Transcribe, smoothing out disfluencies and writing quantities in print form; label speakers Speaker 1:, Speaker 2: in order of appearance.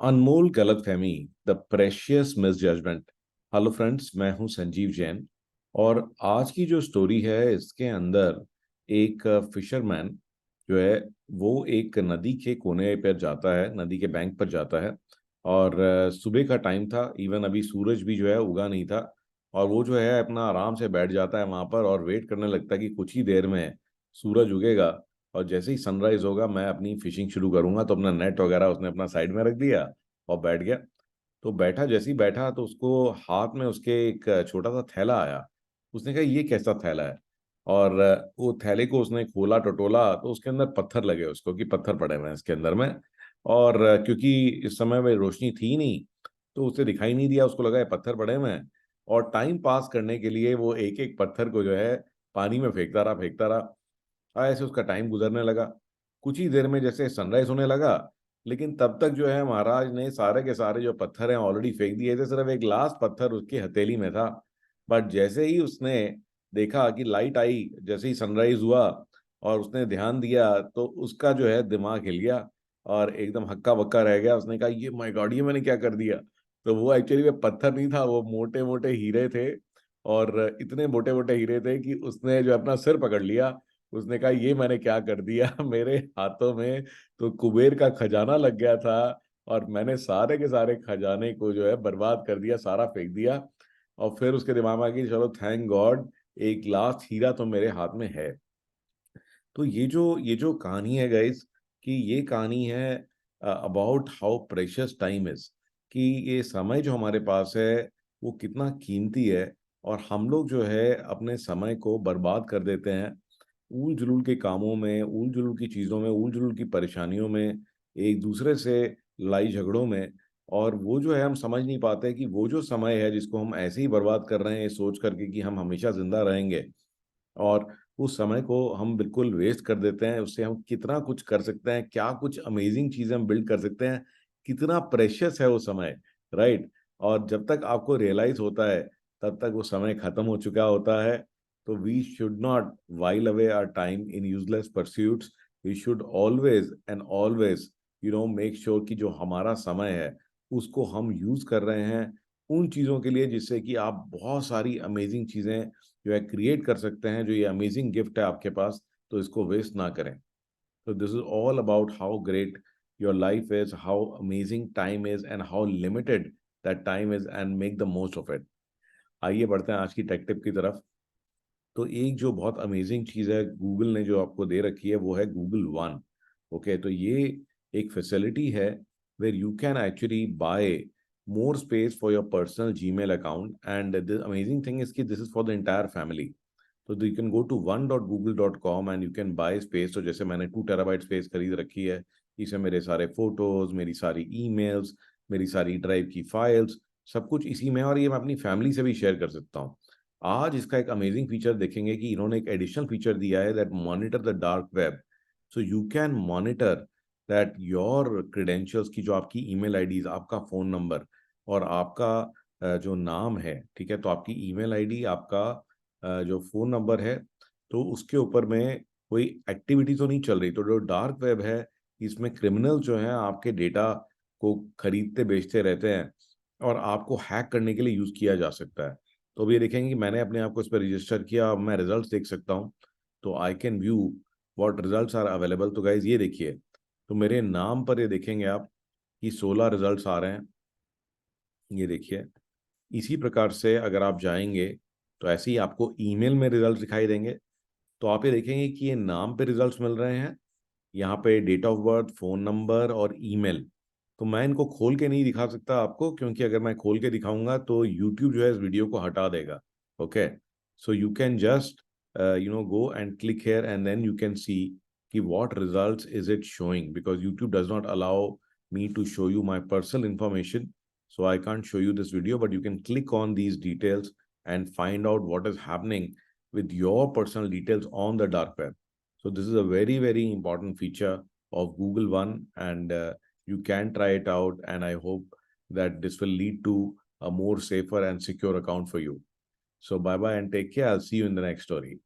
Speaker 1: अनमोल गलतफहमी, the precious misjudgement. Hello friends, मैं हूं संजीव जैन। और आज की जो स्टोरी है इसके अंदर एक फिशरमैन जो है वो एक नदी के कोने पर जाता है, नदी के बैंक पर जाता है। और सुबह का टाइम था, इवन अभी सूरज भी जो है उगा नहीं था। और वो जो है अपना आराम से बैठ जाता है वहां पर और वेट करने लगता है कि कुछ ही देर में सूरज उगेगा और जैसे ही सनराइज होगा मैं अपनी फिशिंग शुरू करूंगा। तो अपना नेट वगैरह उसने अपना साइड में रख दिया और बैठ गया। तो बैठा, जैसे ही बैठा तो उसको हाथ में उसके एक छोटा सा थैला आया। उसने कहा ये कैसा थैला है। और वो थैले को उसने खोला टटोला तो उसके अंदर पत्थर लगे उसको कि पत्थर पड़े हुए हैं इसके अंदर में। और क्योंकि इस समय में रोशनी थी नहीं तो उसे दिखाई नहीं दिया, उसको लगा ये पत्थर पड़े हुए हैं। और टाइम पास करने के लिए वो एक एक पत्थर को जो है पानी में फेंकता रहा फेंकता रहा। ऐसे उसका टाइम गुजरने लगा। कुछ ही देर में जैसे सनराइज होने लगा, लेकिन तब तक जो है महाराज ने सारे के सारे जो पत्थर हैं ऑलरेडी फेंक दिए थे, सिर्फ एक लास्ट पत्थर उसकी हथेली में था। बट जैसे ही उसने देखा कि लाइट आई, जैसे ही सनराइज हुआ और उसने ध्यान दिया तो उसका जो है दिमाग हिल गया और एकदम हक्का बक्का रह गया। उसने कहा ये माय गॉड, ये मैंने क्या कर दिया। तो वो एक्चुअली में पत्थर नहीं था, वो मोटे मोटे हीरे थे। और इतने मोटे मोटे हीरे थे कि उसने जो अपना सिर पकड़ लिया। उसने कहा ये मैंने क्या कर दिया मेरे हाथों में तो कुबेर का खजाना लग गया था और मैंने सारे के सारे खजाने को जो है बर्बाद कर दिया, सारा फेंक दिया। और फिर उसके दिमाग में आ गई चलो थैंक गॉड एक लास्ट हीरा तो मेरे हाथ में है। तो ये जो कहानी है गाइस, कि ये कहानी है about how precious time is, कि ये समय जो हमारे पास है वो कितना कीमती है। और हम लोग जो है अपने समय को बर्बाद कर देते हैं ऊल जुलूल के कामों में, ऊल जुलूल की चीज़ों में, ऊल जुलूल की परेशानियों में, एक दूसरे से लड़ाई झगड़ों में। और वो जो है हम समझ नहीं पाते कि वो जो समय है जिसको हम ऐसे ही बर्बाद कर रहे हैं ये सोच करके कि हम हमेशा जिंदा रहेंगे, और उस समय को हम बिल्कुल वेस्ट कर देते हैं। उससे हम कितना कुछ कर सकते हैं, क्या कुछ अमेजिंग चीजें हम बिल्ड कर सकते हैं, कितना प्रेशियस है वो समय, राइट। और जब तक आपको रियलाइज होता है तब तक वो समय खत्म हो चुका होता है। तो we should not while away our time in useless pursuits. We should always and always make sure कि जो हमारा समय है उसको हम यूज कर रहे हैं उन चीजों के लिए जिससे कि आप बहुत सारी अमेजिंग चीजें जो है क्रिएट कर सकते हैं। जो ये अमेजिंग गिफ्ट है आपके पास, तो इसको वेस्ट ना करें। तो this is all about how great your life is, how amazing time is and how limited that time is, and make the most of it. आइए बढ़ते हैं आज की टेक टिप की तरफ। तो एक जो बहुत अमेजिंग चीज़ है गूगल ने जो आपको दे रखी है वो है गूगल वन। ओके, तो ये एक फैसिलिटी है where you can actually buy more space for your personal Gmail account, and the amazing thing is कि this is for the entire family. तो you can go to one.google.com and you can buy space। तो जैसे मैंने 2 TB space खरीद रखी है, इसमें मेरे सारे फोटोज, मेरी सारी ईमेल्स, मेरी सारी ड्राइव की फाइल्स, सब कुछ इसी में है और ये मैं अपनी फैमिली से भी शेयर कर सकता हूँ। आज इसका एक अमेजिंग फीचर देखेंगे कि इन्होंने एक एडिशनल फीचर दिया है that monitor the dark web. So you can monitor that your credentials की जो आपकी ईमेल आईडीज, आपका फोन नंबर और आपका जो नाम है, ठीक है, तो आपकी ईमेल आईडी, आपका जो फोन नंबर है, तो उसके ऊपर में कोई एक्टिविटी तो नहीं चल रही। तो जो डार्क वेब है इसमें क्रिमिनल जो है आपके डेटा को खरीदते बेचते रहते हैं और आपको हैक करने के लिए यूज किया जा सकता है। तो अभी ये देखेंगे कि मैंने अपने आप को इस पर रजिस्टर किया, अब मैं रिजल्ट्स देख सकता हूँ। तो I can view what results are available. तो गाइज ये देखिए, तो मेरे नाम पर ये देखेंगे आप कि 16 रिजल्ट्स आ रहे हैं। ये देखिए, इसी प्रकार से अगर आप जाएंगे तो ऐसे ही आपको ईमेल में रिजल्ट दिखाई देंगे। तो आप ये देखेंगे कि ये नाम पे रिजल्ट्स मिल रहे हैं, यहाँ पे date of birth, phone number और ईमेल। तो मैं इनको खोल के नहीं दिखा सकता आपको, क्योंकि अगर मैं खोल के दिखाऊंगा तो यूट्यूब जो है इस वीडियो को हटा देगा। Okay, so you can just go and click here and then you can see कि what results is it showing, because YouTube does not allow me to show you my personal information, so I can't show you this video, but you can click on these details and find out what is happening with your personal details on the dark web. So this is a very, very important feature of Google One, and you can try it out, and I hope that this will lead to a more safer and secure account for you. So bye bye and take care. I'll see you in the next story.